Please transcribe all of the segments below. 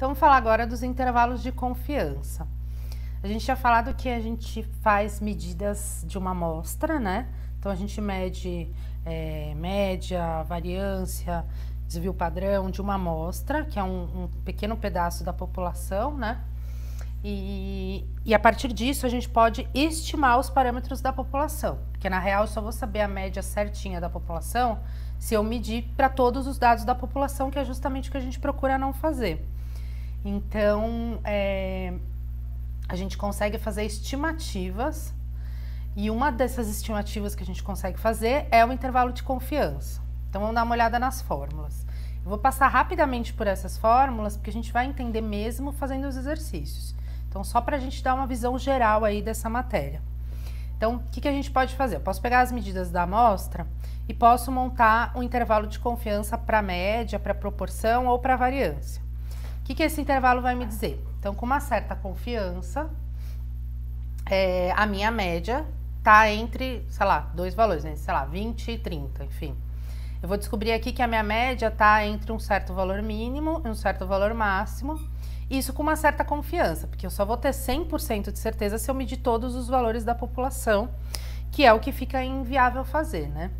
Então, vamos falar agora dos intervalos de confiança. A gente tinha falado que a gente faz medidas de uma amostra, né? Então, a gente mede média, variância, desvio padrão de uma amostra, que é um pequeno pedaço da população, né? E a partir disso, a gente pode estimar os parâmetros da população, porque na real eu só vou saber a média certinha da população se eu medir para todos os dados da população, que é justamente o que a gente procura não fazer. Então, a gente consegue fazer estimativas, e uma dessas estimativas que a gente consegue fazer é o intervalo de confiança. Então, vamos dar uma olhada nas fórmulas. Eu vou passar rapidamente por essas fórmulas, porque a gente vai entender mesmo fazendo os exercícios. Então, só para a gente dar uma visão geral aí dessa matéria. Então, o que a gente pode fazer? Eu posso pegar as medidas da amostra e posso montar um intervalo de confiança para média, para proporção ou para variância. O que esse intervalo vai me dizer? Então, com uma certa confiança, a minha média está entre, sei lá, dois valores, né? Sei lá, 20 e 30, enfim. Eu vou descobrir aqui que a minha média está entre um certo valor mínimo e um certo valor máximo. Isso com uma certa confiança, porque eu só vou ter 100% de certeza se eu medir todos os valores da população, que é o que fica inviável fazer, né?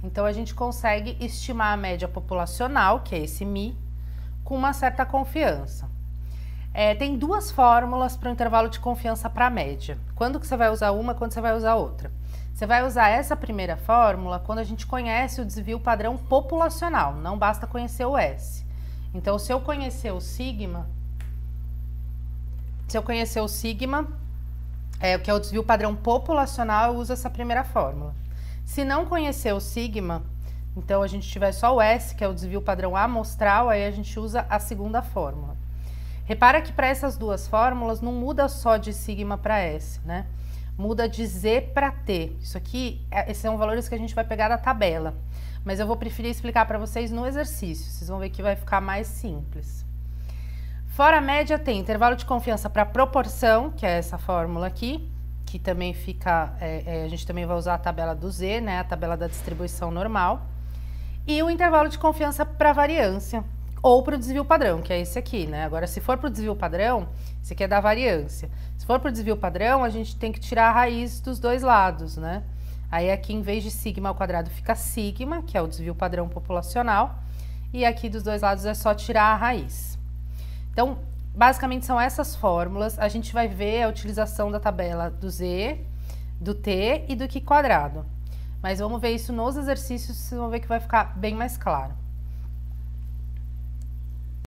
Então, a gente consegue estimar a média populacional, que é esse μ, com uma certa confiança. Tem duas fórmulas para o intervalo de confiança para a média. Quando que você vai usar uma, quando você vai usar outra? Você vai usar essa primeira fórmula quando a gente conhece o desvio padrão populacional, não basta conhecer o S. Então, se eu conhecer o sigma, que é o desvio padrão populacional, eu uso essa primeira fórmula. Se não conhecer o sigma, então a gente tiver só o S, que é o desvio padrão amostral, aí a gente usa a segunda fórmula. Repara que para essas duas fórmulas não muda só de sigma para S, né? Muda de Z para T. Isso aqui, esses são valores que a gente vai pegar da tabela, mas eu vou preferir explicar para vocês no exercício, vocês vão ver que vai ficar mais simples. Fora a média tem intervalo de confiança para proporção, que é essa fórmula aqui, que também fica, a gente também vai usar a tabela do Z, né, a tabela da distribuição normal, e o intervalo de confiança para variância, ou para o desvio padrão, que é esse aqui, né? Agora, se for para o desvio padrão, esse aqui é da variância. Se for para o desvio padrão, a gente tem que tirar a raiz dos dois lados, né? Aí aqui, em vez de sigma ao quadrado, fica sigma, que é o desvio padrão populacional, e aqui dos dois lados é só tirar a raiz. Então, basicamente são essas fórmulas. A gente vai ver a utilização da tabela do Z, do T e do Q quadrado. Mas vamos ver isso nos exercícios, vocês vão ver que vai ficar bem mais claro.